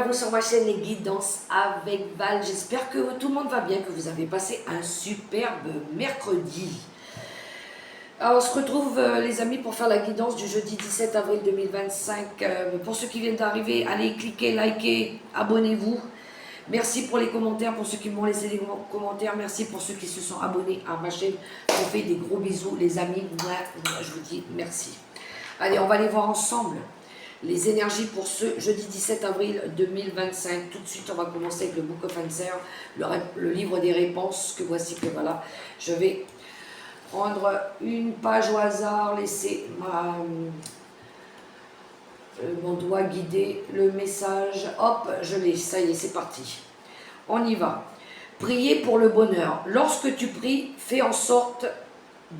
vous sur ma chaîne Les Guidances avec Val. J'espère que tout le monde va bien, que vous avez passé un superbe mercredi. Alors, on se retrouve les amis pour faire la guidance du jeudi 17 avril 2025. Pour ceux qui viennent d'arriver, allez cliquer, liker, abonnez-vous. Merci pour les commentaires, pour ceux qui m'ont laissé des commentaires. Merci pour ceux qui se sont abonnés à ma chaîne. Je vous fais des gros bisous les amis. Moi, je vous dis merci. Allez, on va aller voir ensemble les énergies pour ce jeudi 17 avril 2025. Tout de suite, on va commencer avec le Book of Answers, le livre des réponses, que voici que voilà. Je vais prendre une page au hasard, laisser mon doigt guider le message. Hop, je l'ai, ça y est, c'est parti. On y va. Prier pour le bonheur. Lorsque tu pries, fais en sorte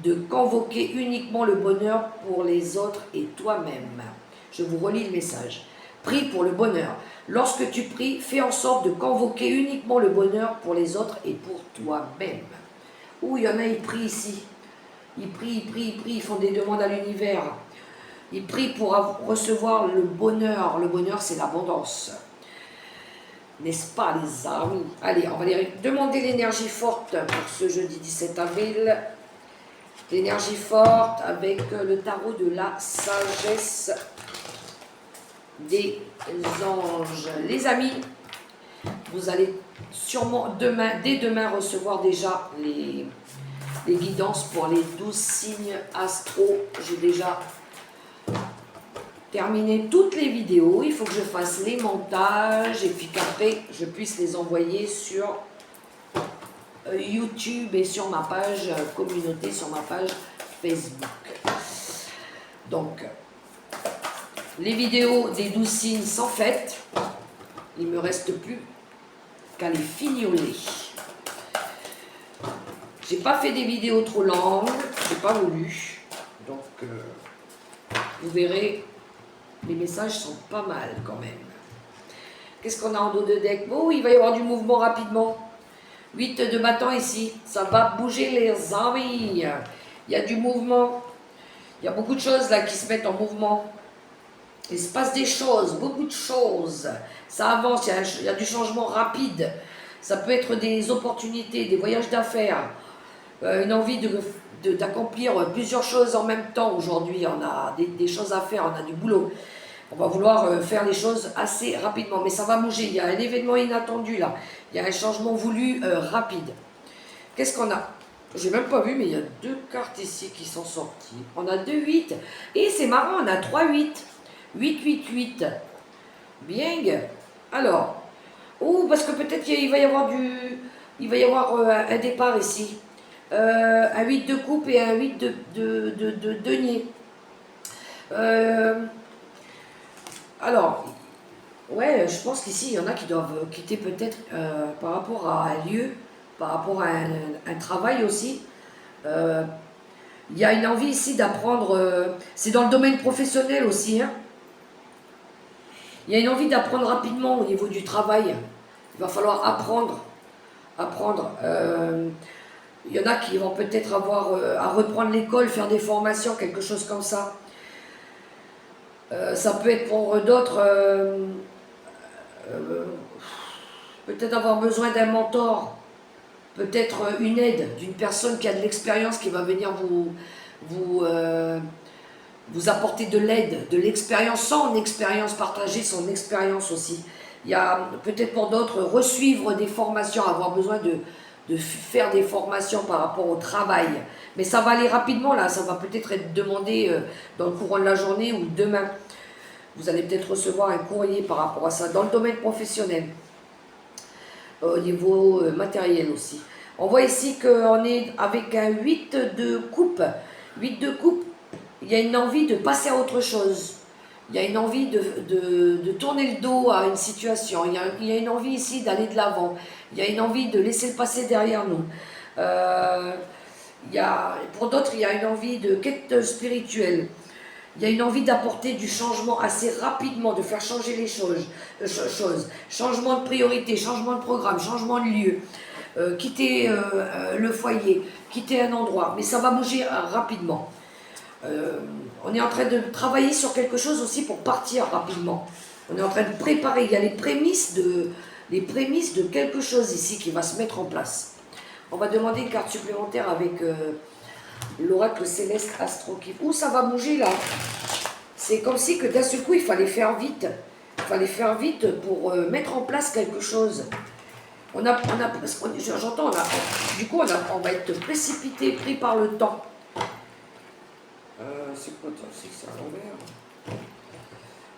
de convoquer uniquement le bonheur pour les autres et toi-même. Je vous relis le message. Prie pour le bonheur. Lorsque tu pries, fais en sorte de convoquer uniquement le bonheur pour les autres et pour toi-même. Ouh, il y en a, ils prient ici. Ils prient, ils font des demandes à l'univers. Ils prient pour recevoir le bonheur. Le bonheur, c'est l'abondance. N'est-ce pas, les amis? Allez, on va demander l'énergie forte pour ce jeudi 17 avril. L'énergie forte avec le tarot de la sagesse des anges. Les amis, vous allez sûrement dès demain recevoir déjà les guidances pour les 12 signes astro. J'ai déjà terminé toutes les vidéos. Il faut que je fasse les montages et puis qu'après je puisse les envoyer sur YouTube et sur ma page communauté, sur ma page Facebook. Donc, les vidéos des 12 signes sont faites. Il ne me reste plus qu'à les fignoler. J'ai pas fait des vidéos trop longues, j'ai pas voulu. Donc, vous verrez, les messages sont pas mal quand même. Qu'est-ce qu'on a en dos de deck? Oh, il va y avoir du mouvement rapidement. 8 de bâton ici. Ça va bouger les amis. Il y a du mouvement. Il y a beaucoup de choses là qui se mettent en mouvement. Il se passe des choses, beaucoup de choses. Ça avance, il y a du changement rapide. Ça peut être des opportunités, des voyages d'affaires, une envie d'accomplir plusieurs choses en même temps. Aujourd'hui, on a des choses à faire, on a du boulot. On va vouloir faire les choses assez rapidement, mais ça va bouger. Il y a un événement inattendu là. Il y a un changement voulu rapide. Qu'est-ce qu'on a? J'ai même pas vu, mais il y a 2 cartes ici qui sont sorties. On a 2 8. Et c'est marrant, on a 3 8. 8, 8, 8. Bien. Alors, parce que peut-être qu'il va y avoir un départ ici. Un 8 de coupe et un 8 de denier. Alors, ouais, je pense qu'ici, il y en a qui doivent quitter peut-être par rapport à un lieu, par rapport à un travail aussi. Il y a une envie ici d'apprendre, c'est dans le domaine professionnel aussi, hein. Il y a une envie d'apprendre rapidement au niveau du travail. Il va falloir apprendre. Il y en a qui vont peut-être avoir à reprendre l'école, faire des formations, quelque chose comme ça. Ça peut être pour d'autres, peut-être avoir besoin d'un mentor, peut-être une aide d'une personne qui a de l'expérience, qui va venir vous apporter de l'aide, de l'expérience, son expérience, partager son expérience aussi. Il y a peut-être pour d'autres resuivre des formations, avoir besoin de faire des formations par rapport au travail. Mais ça va aller rapidement là, ça va peut-être être demandé dans le courant de la journée ou demain. Vous allez peut-être recevoir un courrier par rapport à ça, dans le domaine professionnel, au niveau matériel aussi. On voit ici qu'on est avec un 8 de coupe. 8 de coupe, il y a une envie de passer à autre chose. Il y a une envie de tourner le dos à une situation. Il y a une envie ici d'aller de l'avant. Il y a une envie de laisser le passé derrière nous. Pour d'autres, il y a une envie de quête spirituelle. Il y a une envie d'apporter du changement assez rapidement, de faire changer les choses. Changement de priorité, changement de programme, changement de lieu. Quitter le foyer, quitter un endroit. Mais ça va bouger rapidement. On est en train de travailler sur quelque chose aussi pour partir rapidement. On est en train de préparer, il y a les prémices de quelque chose ici qui va se mettre en place. On va demander une carte supplémentaire avec l'oracle céleste Astro-Kiff. Ouh, ça va bouger là. C'est comme si que d'un seul coup, il fallait faire vite. Il fallait faire vite pour mettre en place quelque chose. J'entends, du coup, on va être précipité, pris par le temps. C'est quoi, c'est ça à l'envers?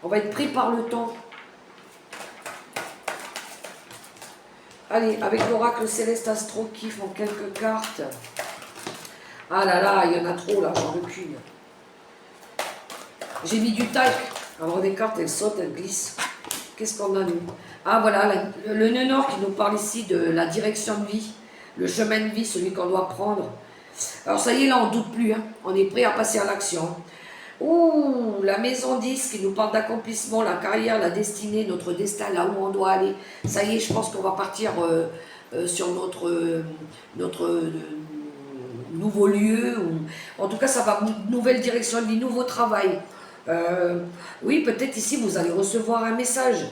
On va être pris par le temps. Allez, avec l'oracle céleste Astro-Kiff en quelques cartes. Ah là là, il y en a trop là, j'en recule. J'ai mis du talc. Alors des cartes, elles sautent, elles glissent. Qu'est-ce qu'on a nous? Ah voilà, le nœud nord qui nous parle ici de la direction de vie, le chemin de vie, celui qu'on doit prendre. Alors ça y est, là on ne doute plus, hein. On est prêt à passer à l'action. Ouh, la maison 10 qui nous parle d'accomplissement, la carrière, la destinée, notre destin, là où on doit aller. Ça y est, je pense qu'on va partir sur notre nouveau lieu. En tout cas, ça va, nouvelle direction de vie, nouveau travail. Oui, peut-être ici, vous allez recevoir un message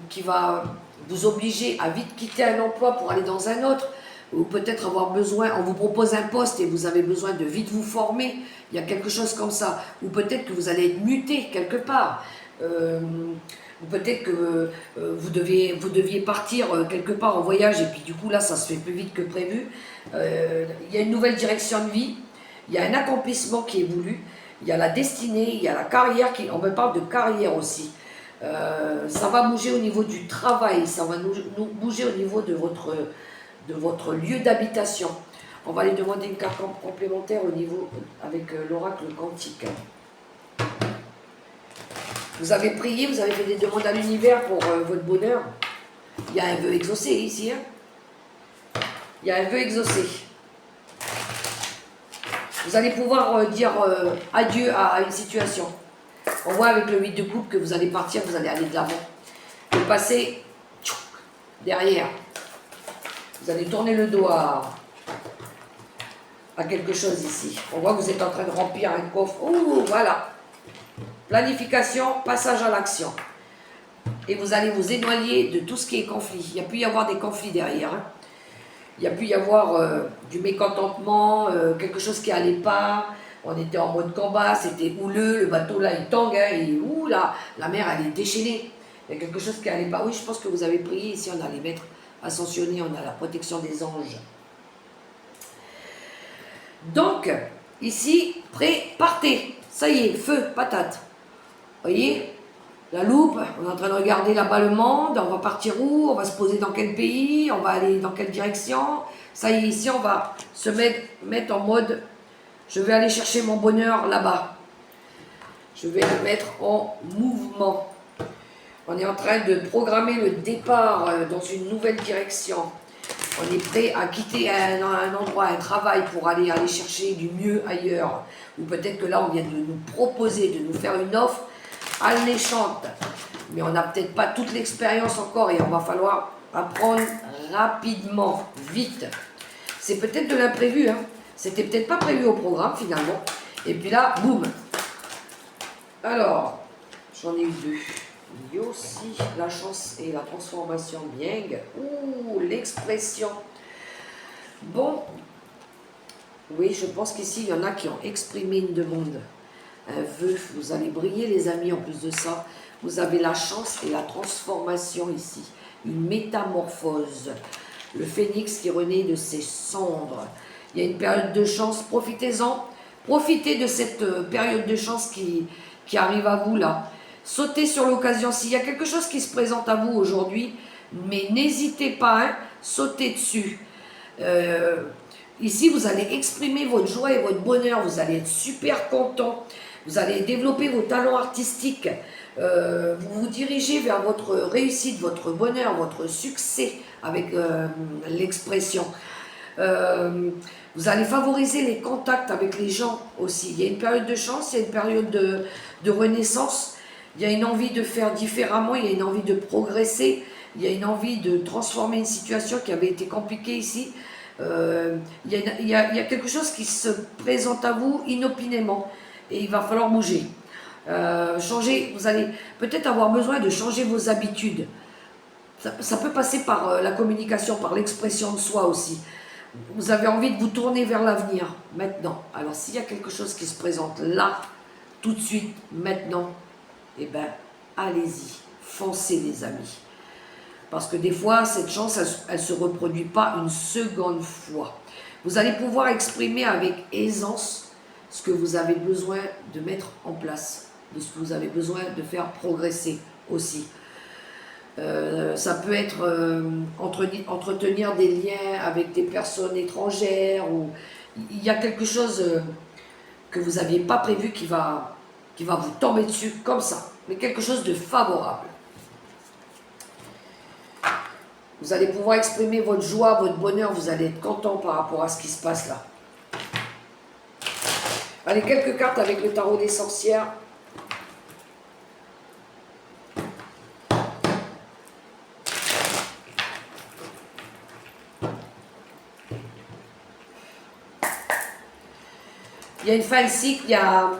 qui va vous obliger à vite quitter un emploi pour aller dans un autre. Ou peut-être avoir besoin, on vous propose un poste et vous avez besoin de vite vous former, il y a quelque chose comme ça. Ou peut-être que vous allez être muté quelque part. Ou peut-être que vous deviez partir quelque part en voyage et puis du coup là ça se fait plus vite que prévu. Il y a une nouvelle direction de vie, il y a un accomplissement qui est voulu, il y a la destinée, il y a la carrière, on me parle de carrière aussi. Ça va bouger au niveau du travail, ça va nous bouger au niveau de votre lieu d'habitation. On va aller demander une carte complémentaire au niveau avec l'oracle quantique. Vous avez prié, vous avez fait des demandes à l'univers pour votre bonheur. Il y a un vœu exaucé ici. Hein, il y a un vœu exaucé. Vous allez pouvoir dire adieu à une situation. On voit avec le 8 de coupe que vous allez partir, vous allez aller de l'avant. Vous passez derrière. Vous allez tourner le dos à quelque chose ici. On voit que vous êtes en train de remplir un coffre. Ouh, voilà. Planification, passage à l'action. Et vous allez vous éloigner de tout ce qui est conflit. Il y a pu y avoir des conflits derrière. Hein. Il y a pu y avoir du mécontentement, quelque chose qui n'allait pas. On était en mode combat, c'était houleux, le bateau là il tangue, hein, et ouh là, la mer elle est déchaînée. Il y a quelque chose qui n'allait pas. Oui, je pense que vous avez prié ici, on a les maîtres ascensionnés, on a la protection des anges. Donc, ici, prêt, partez. Ça y est, feu, patate. Vous voyez, la loupe, on est en train de regarder là-bas le monde, on va partir où, on va se poser dans quel pays, on va aller dans quelle direction. Ça y est, ici, on va se mettre en mode, je vais aller chercher mon bonheur là-bas. Je vais le mettre en mouvement. On est en train de programmer le départ dans une nouvelle direction. On est prêt à quitter un endroit, un travail pour aller chercher du mieux ailleurs. Ou peut-être que là, on vient de nous proposer, de nous faire une offre alléchante. Mais on n'a peut-être pas toute l'expérience encore et on va falloir apprendre rapidement, vite. C'est peut-être de l'imprévu. Hein. C'était peut-être pas prévu au programme finalement. Et puis là, boum. Alors, j'en ai eu deux. Il y a aussi la chance et la transformation bien. Ouh, l'expression. Bon, oui, je pense qu'ici, il y en a qui ont exprimé une demande, un vœu. Vous allez briller, les amis, en plus de ça. Vous avez la chance et la transformation ici. Une métamorphose. Le phénix qui renaît de ses cendres. Il y a une période de chance, profitez-en. Profitez de cette période de chance qui arrive à vous là. Sautez sur l'occasion. S'il y a quelque chose qui se présente à vous aujourd'hui, mais n'hésitez pas, hein, sautez dessus. Ici, vous allez exprimer votre joie et votre bonheur. Vous allez être super content. Vous allez développer vos talents artistiques. Vous vous dirigez vers votre réussite, votre bonheur, votre succès avec l'expression. Vous allez favoriser les contacts avec les gens aussi. Il y a une période de chance, il y a une période de renaissance. Il y a une envie de faire différemment, il y a une envie de progresser, il y a une envie de transformer une situation qui avait été compliquée ici. Il y a quelque chose qui se présente à vous inopinément et il va falloir bouger. Changer, vous allez peut-être avoir besoin de changer vos habitudes. Ça peut passer par la communication, par l'expression de soi aussi. Vous avez envie de vous tourner vers l'avenir, maintenant. Alors s'il y a quelque chose qui se présente là, tout de suite, maintenant, eh bien, allez-y, foncez les amis. Parce que des fois, cette chance, elle ne se reproduit pas une seconde fois. Vous allez pouvoir exprimer avec aisance ce que vous avez besoin de mettre en place, de ce que vous avez besoin de faire progresser aussi. Ça peut être entretenir des liens avec des personnes étrangères, ou il y a quelque chose que vous n'aviez pas prévu qui va vous tomber dessus comme ça, mais quelque chose de favorable. Vous allez pouvoir exprimer votre joie, votre bonheur, vous allez être content par rapport à ce qui se passe là. Allez, quelques cartes avec le tarot des sorcières. Il y a une fin de cycle, il y a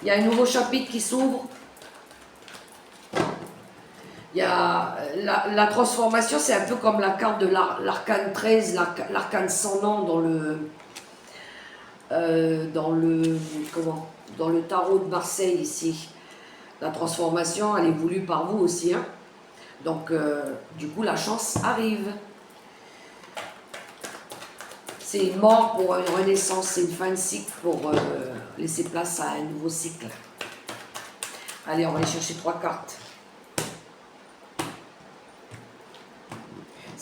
un nouveau chapitre qui s'ouvre. Il y a la transformation, c'est un peu comme la carte de l'arcane 13, l'arcane sans nom dans le tarot de Marseille ici. La transformation, elle est voulue par vous aussi. Hein. Donc, du coup, la chance arrive. C'est une mort pour une renaissance, c'est une fin de cycle pour laisser place à un nouveau cycle. Allez, on va aller chercher 3 cartes.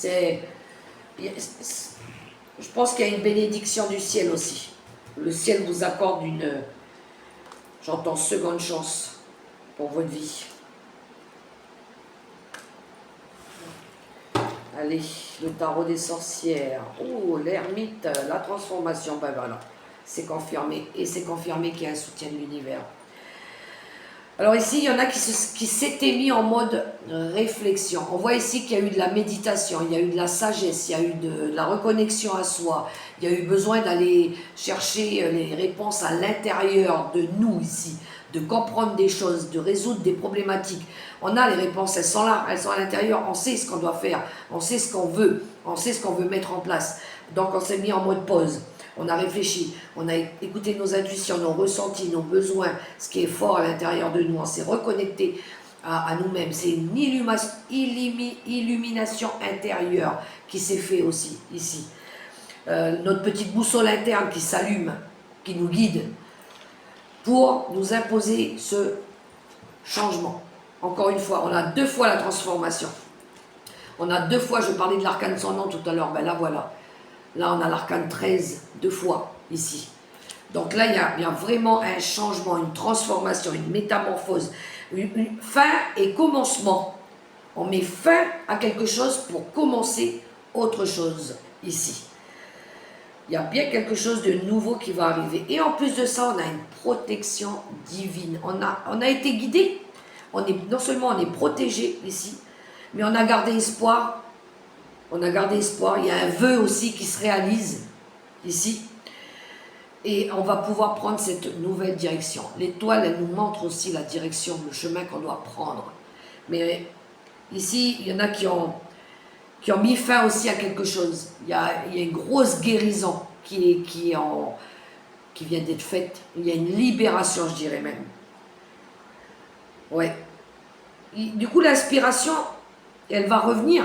Je pense qu'il y a une bénédiction du ciel aussi. Le ciel vous accorde j'entends, seconde chance pour votre vie. Allez, le tarot des sorcières. Oh, l'ermite, la transformation, ben voilà. C'est confirmé. Et c'est confirmé qu'il y a un soutien de l'univers. Alors ici, il y en a qui s'étaient mis en mode réflexion. On voit ici qu'il y a eu de la méditation, il y a eu de la sagesse, il y a eu de la reconnexion à soi. Il y a eu besoin d'aller chercher les réponses à l'intérieur de nous ici, de comprendre des choses, de résoudre des problématiques. On a les réponses, elles sont là, elles sont à l'intérieur, on sait ce qu'on doit faire, on sait ce qu'on veut mettre en place. Donc on s'est mis en mode pause. On a réfléchi, on a écouté nos intuitions, nos ressentis, nos besoins, ce qui est fort à l'intérieur de nous. On s'est reconnecté à nous-mêmes. C'est une illumination intérieure qui s'est fait aussi ici. Notre petite boussole interne qui s'allume, qui nous guide pour nous imposer ce changement. Encore une fois, on a 2 fois la transformation. On a 2 fois, je parlais de l'arcane sans nom tout à l'heure, ben là voilà. Là, on a l'arcane 13, 2 fois, ici. Donc là, il y a vraiment un changement, une transformation, une métamorphose. Une fin et commencement. On met fin à quelque chose pour commencer autre chose, ici. Il y a bien quelque chose de nouveau qui va arriver. Et en plus de ça, on a une protection divine. On a été guidé. Non seulement on est protégé ici, mais on a gardé espoir. On a gardé espoir. Il y a un vœu aussi qui se réalise ici. Et on va pouvoir prendre cette nouvelle direction. L'étoile, elle nous montre aussi la direction, le chemin qu'on doit prendre. Mais ici, il y en a qui ont mis fin aussi à quelque chose. Il y a une grosse guérison qui vient d'être faite. Il y a une libération, je dirais même. Ouais. Du coup, l'inspiration, elle va revenir.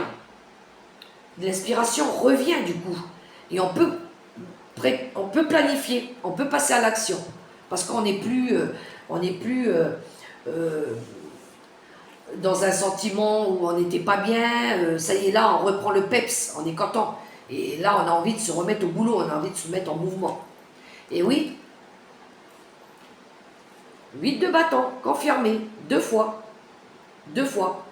L'inspiration revient du coup. Et on peut planifier, on peut passer à l'action. Parce qu'on n'est plus, dans un sentiment où on n'était pas bien. Ça y est, là, on reprend le peps, on est content. Et là, on a envie de se remettre au boulot, on a envie de se mettre en mouvement. Et oui, 8 de bâton, confirmé, 2 fois. 2 fois.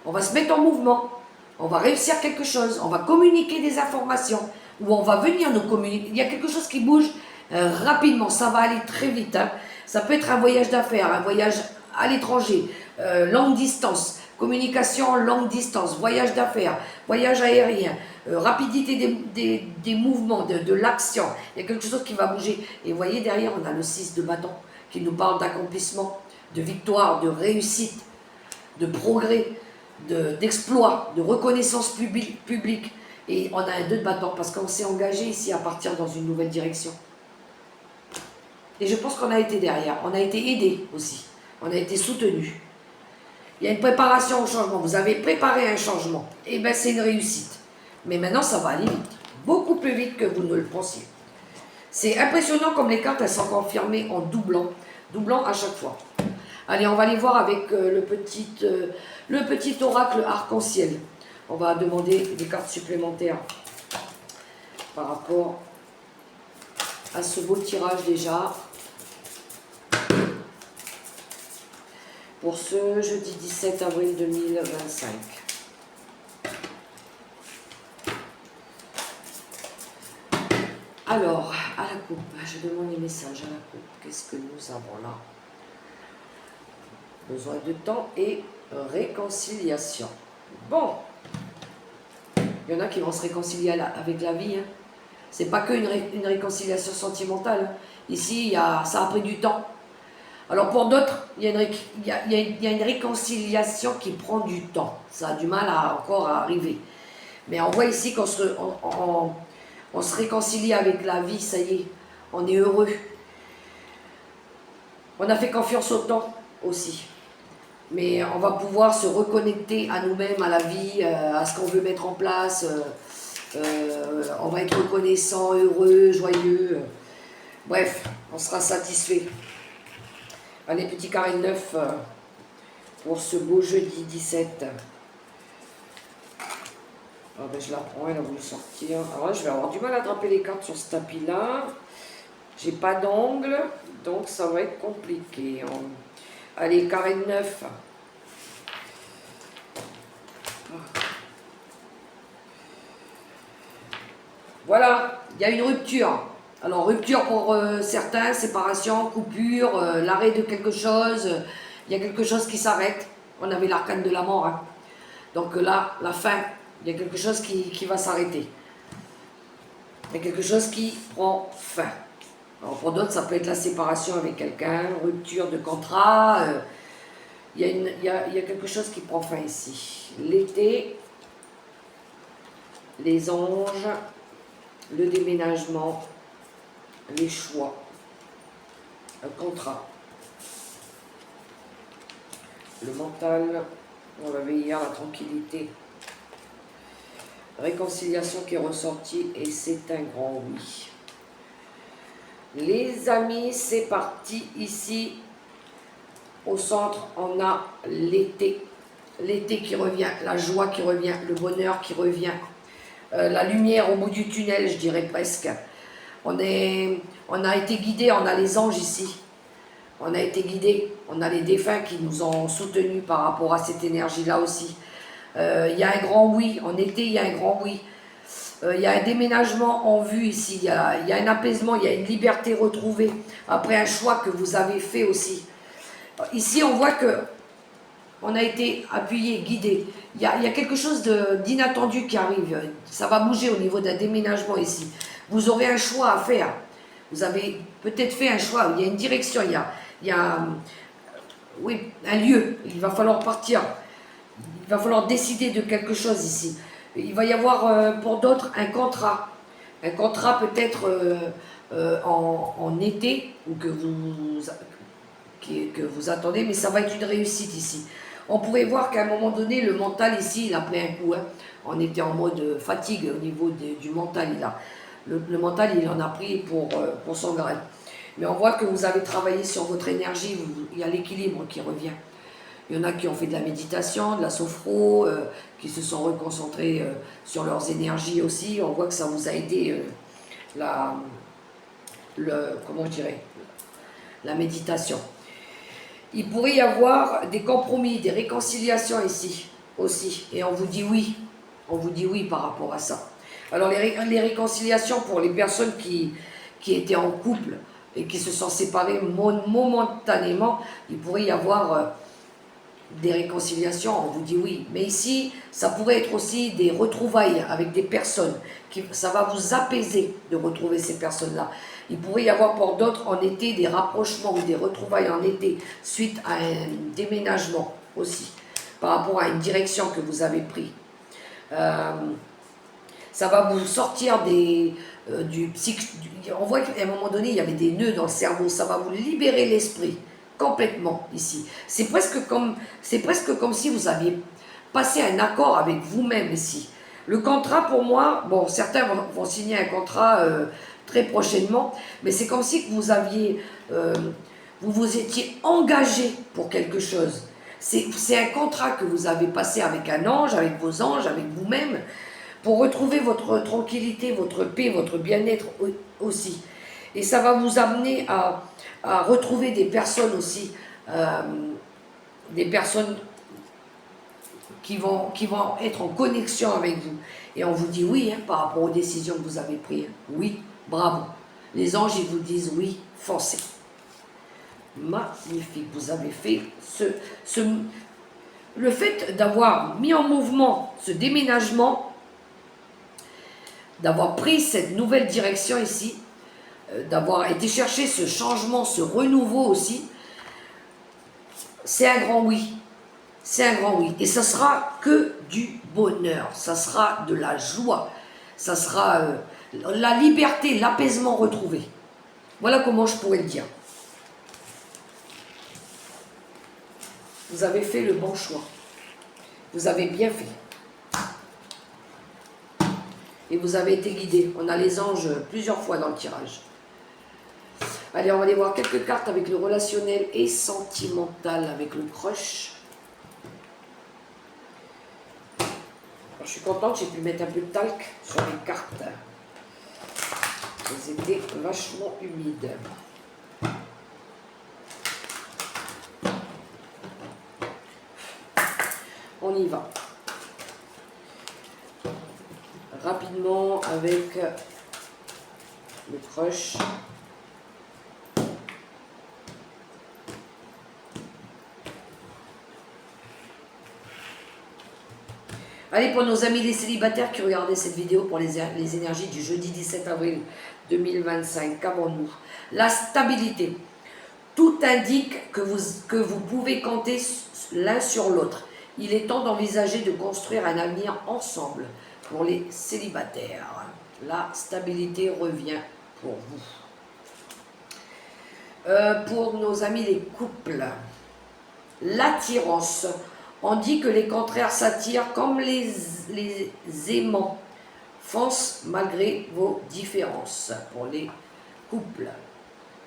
On va se mettre en mouvement. On va réussir quelque chose, on va communiquer des informations, ou on va venir nous communiquer. Il y a quelque chose qui bouge rapidement, ça va aller très vite. Hein. Ça peut être un voyage d'affaires, un voyage à l'étranger, longue distance, communication longue distance, voyage d'affaires, voyage aérien, rapidité des mouvements, de l'action. Il y a quelque chose qui va bouger. Et vous voyez, derrière, on a le 6 de bâton qui nous parle d'accomplissement, de victoire, de réussite, de progrès, d'exploit, de reconnaissance publique. Et on a un 2 de bâton parce qu'on s'est engagé ici à partir dans une nouvelle direction. Et je pense qu'on a été derrière, on a été aidé aussi, on a été soutenu. Il y a une préparation au changement, vous avez préparé un changement, et bien c'est une réussite. Mais maintenant ça va aller vite, beaucoup plus vite que vous ne le pensiez. C'est impressionnant comme les cartes elles sont confirmées en doublant à chaque fois. Allez, on va aller voir avec le petit oracle arc-en-ciel. On va demander des cartes supplémentaires par rapport à ce beau tirage déjà. Pour ce jeudi 17 avril 2025. Alors, à la coupe, je demande les messages à la coupe. Qu'est-ce que nous avons là? Besoin de temps et réconciliation. Bon, il y en a qui vont se réconcilier avec la vie. Hein. C'est pas que une réconciliation sentimentale. Hein. Ici, ça a pris du temps. Alors pour d'autres, il y a une réconciliation qui prend du temps. Ça a du mal encore à arriver. Mais on voit ici qu'on se réconcilie avec la vie, ça y est, on est heureux. On a fait confiance au temps aussi. Mais on va pouvoir se reconnecter à nous-mêmes, à la vie, à ce qu'on veut mettre en place. On va être reconnaissant, heureux, joyeux. Bref, on sera satisfait. Allez, petit carré de 9 pour ce beau jeudi 17. Ah ben, je la prends, elle a voulu sortir. Alors là, je vais avoir du mal à attraper les cartes sur ce tapis-là. J'ai pas d'ongle, donc ça va être compliqué. Allez, carré de 9. Voilà, il y a une rupture. Alors, rupture pour certains, séparation, coupure, l'arrêt de quelque chose. Il y a quelque chose qui s'arrête. On avait l'arcane de la mort. Hein. Donc là, la fin, il y a quelque chose qui va s'arrêter. Il y a quelque chose qui prend fin. Alors, pour d'autres, ça peut être la séparation avec quelqu'un, rupture de contrat. Il y a quelque chose qui prend fin ici. L'été, les anges, le déménagement, les choix, un contrat, le mental, on l'avait hier, la tranquillité, réconciliation qui est ressortie et c'est un grand oui. Les amis, c'est parti ici. Au centre, on a l'été. L'été qui revient, la joie qui revient, le bonheur qui revient, la lumière au bout du tunnel, je dirais presque. On a été guidés, on a les anges ici. On a été guidés, on a les défunts qui nous ont soutenus par rapport à cette énergie-là aussi. Il y a un grand oui, en été, il y a un grand oui. Il y a un déménagement en vue ici, il y a un apaisement, il y a une liberté retrouvée après un choix que vous avez fait aussi. Ici, on voit que on a été appuyé, guidé. Il y a quelque chose d'inattendu qui arrive. Ça va bouger au niveau d'un déménagement ici. Vous aurez un choix à faire. Vous avez peut-être fait un choix. Il y a une direction, il y a oui, un lieu. Il va falloir partir. Il va falloir décider de quelque chose ici. Il va y avoir pour d'autres un contrat. Un contrat peut-être en été ou que vous attendez, mais ça va être une réussite ici. On pourrait voir qu'à un moment donné, le mental ici, il a pris un coup. Hein. On était en mode fatigue au niveau du mental. Le mental, il en a pris pour son grade. Mais on voit que vous avez travaillé sur votre énergie, il y a l'équilibre qui revient. Il y en a qui ont fait de la méditation, de la sophro, qui se sont reconcentrés sur leurs énergies aussi. On voit que ça vous a aidé, comment je dirais, la méditation. Il pourrait y avoir des compromis, des réconciliations ici aussi. Et on vous dit oui. On vous dit oui par rapport à ça. Alors les réconciliations pour les personnes qui étaient en couple et qui se sont séparées momentanément, il pourrait y avoir des réconciliations, on vous dit oui. Mais ici, ça pourrait être aussi des retrouvailles avec des personnes. Ça va vous apaiser de retrouver ces personnes-là. Il pourrait y avoir pour d'autres en été des rapprochements ou des retrouvailles en été suite à un déménagement aussi, par rapport à une direction que vous avez prise. Ça va vous sortir du psych. On voit qu'à un moment donné, il y avait des nœuds dans le cerveau. Ça va vous libérer l'esprit complètement ici. C'est presque comme si vous aviez passé un accord avec vous-même ici. Le contrat, pour moi, bon, certains vont signer un contrat très prochainement, mais c'est comme si vous aviez, vous vous étiez engagé pour quelque chose. C'est un contrat que vous avez passé avec un ange, avec vos anges, avec vous-même, pour retrouver votre tranquillité, votre paix, votre bien-être aussi. Et ça va vous amener à retrouver des personnes aussi, des personnes qui vont être en connexion avec vous. Et on vous dit oui, hein, par rapport aux décisions que vous avez prises. Oui, bravo. Les anges, ils vous disent oui, foncez. Magnifique, vous avez fait le fait d'avoir mis en mouvement ce déménagement, d'avoir pris cette nouvelle direction ici, d'avoir été chercher ce changement, ce renouveau aussi, c'est un grand oui. C'est un grand oui. Et ça sera que du bonheur, ça sera de la joie, ça sera la liberté, l'apaisement retrouvé. Voilà comment je pourrais le dire. Vous avez fait le bon choix. Vous avez bien fait. Et vous avez été guidé. On a les anges plusieurs fois dans le tirage. Allez, on va aller voir quelques cartes avec le relationnel et sentimental, avec le crush. Alors, je suis contente, j'ai pu mettre un peu de talc sur les cartes. Elles étaient vachement humides. On y va. Rapidement avec le crush. Allez, pour nos amis les célibataires qui regardaient cette vidéo pour les énergies du jeudi 17 avril 2025, qu'avons-nous? La stabilité. Tout indique que vous pouvez compter l'un sur l'autre. Il est temps d'envisager de construire un avenir ensemble pour les célibataires. La stabilité revient pour vous. Pour nos amis les couples, l'attirance. On dit que les contraires s'attirent comme les aimants. Fonce malgré vos différences. Pour les couples,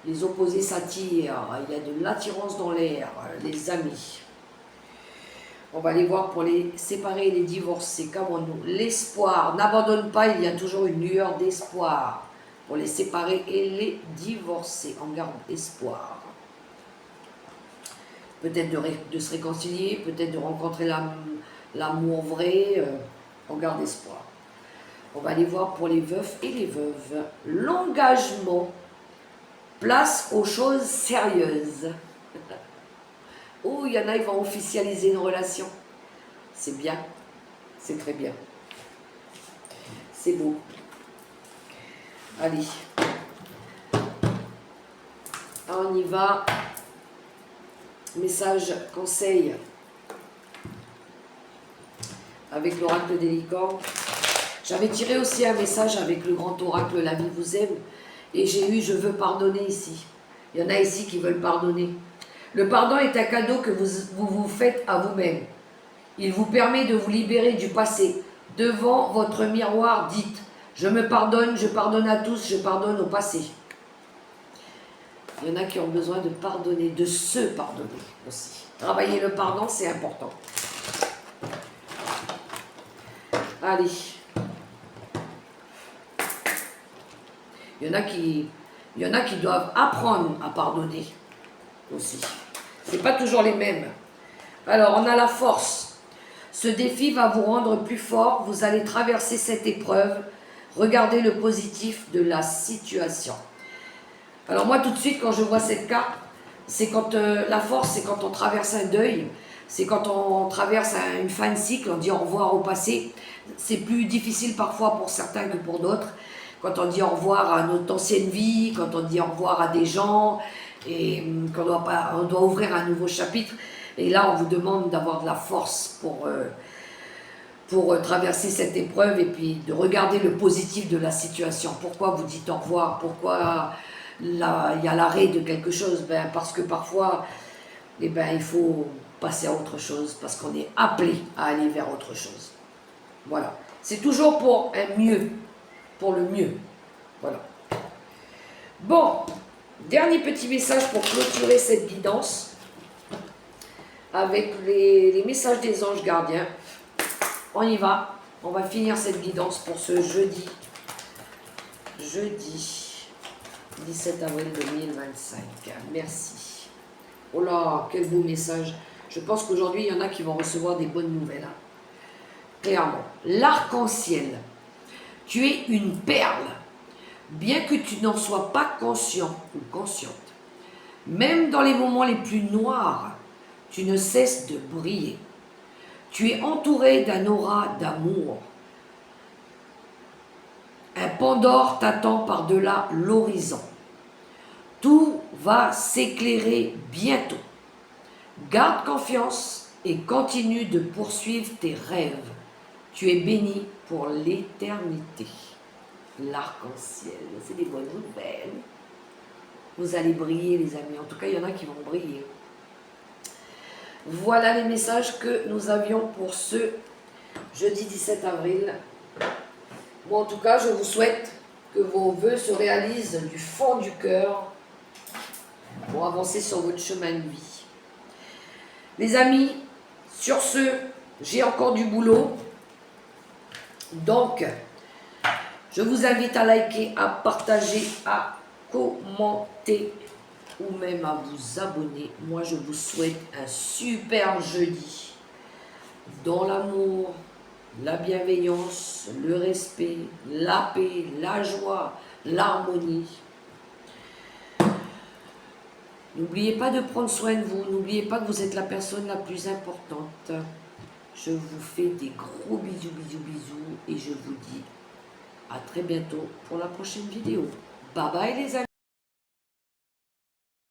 les opposés s'attirent. Il y a de l'attirance dans l'air. Les amis. On va aller voir pour les séparés et les divorcés. Qu'avons-nous? L'espoir. N'abandonne pas, il y a toujours une lueur d'espoir. Pour les séparés et les divorcés. On garde espoir. Peut-être de se réconcilier, peut-être de rencontrer l'amour vrai. On garde espoir. On va aller voir pour les veufs et les veuves. L'engagement. Place aux choses sérieuses. Oh, il y en a, ils vont officialiser une relation. C'est bien. C'est très bien. C'est beau. Allez. On y va. Message, conseil. Avec l'oracle des licornes. J'avais tiré aussi un message avec le grand oracle La vie vous aime. Et j'ai eu je veux pardonner ici. Il y en a ici qui veulent pardonner. Le pardon est un cadeau que vous faites à vous-même. Il vous permet de vous libérer du passé. Devant votre miroir, dites « Je me pardonne, je pardonne à tous, je pardonne au passé ». Il y en a qui ont besoin de pardonner, de se pardonner aussi. Travailler le pardon, c'est important. Allez. Il y en a qui doivent apprendre à pardonner aussi. C'est pas toujours les mêmes. Alors, on a la force. Ce défi va vous rendre plus fort. Vous allez traverser cette épreuve. Regardez le positif de la situation. Alors moi, tout de suite, quand je vois cette carte, c'est quand la force, c'est quand on traverse un deuil. C'est quand on traverse une fin de cycle, on dit au revoir au passé. C'est plus difficile parfois pour certains que pour d'autres. Quand on dit au revoir à notre ancienne vie, quand on dit au revoir à des gens, et qu'on on doit ouvrir un nouveau chapitre. Et là, on vous demande d'avoir de la force pour traverser cette épreuve et puis de regarder le positif de la situation. Pourquoi vous dites au revoir? Pourquoi il y a l'arrêt de quelque chose? Parce que parfois, il faut passer à autre chose, parce qu'on est appelé à aller vers autre chose. Voilà. C'est toujours pour un mieux, pour le mieux. Voilà. Bon, dernier petit message pour clôturer cette guidance avec les messages des anges gardiens. On y va. On va finir cette guidance pour ce jeudi 17 avril 2025. Merci. Oh là, quel beau message. Je pense qu'aujourd'hui, il y en a qui vont recevoir des bonnes nouvelles. Hein. Clairement. L'arc-en-ciel. Tu es une perle. Bien que tu n'en sois pas conscient ou consciente. Même dans les moments les plus noirs, tu ne cesses de briller. Tu es entouré d'un aura d'amour. Un pan d'or t'attend par-delà l'horizon. Tout va s'éclairer bientôt. Garde confiance et continue de poursuivre tes rêves. Tu es béni pour l'éternité. L'arc-en-ciel, c'est des bonnes nouvelles. Vous allez briller, les amis. En tout cas, il y en a qui vont briller. Voilà les messages que nous avions pour ce jeudi 17 avril. Moi, en tout cas, je vous souhaite que vos vœux se réalisent du fond du cœur pour avancer sur votre chemin de vie. Les amis, sur ce, j'ai encore du boulot. Donc, je vous invite à liker, à partager, à commenter ou même à vous abonner. Moi, je vous souhaite un super jeudi dans l'amour, la bienveillance, le respect, la paix, la joie, l'harmonie. N'oubliez pas de prendre soin de vous. N'oubliez pas que vous êtes la personne la plus importante. Je vous fais des gros bisous, bisous, bisous. Et je vous dis à très bientôt pour la prochaine vidéo. Bye bye les amis.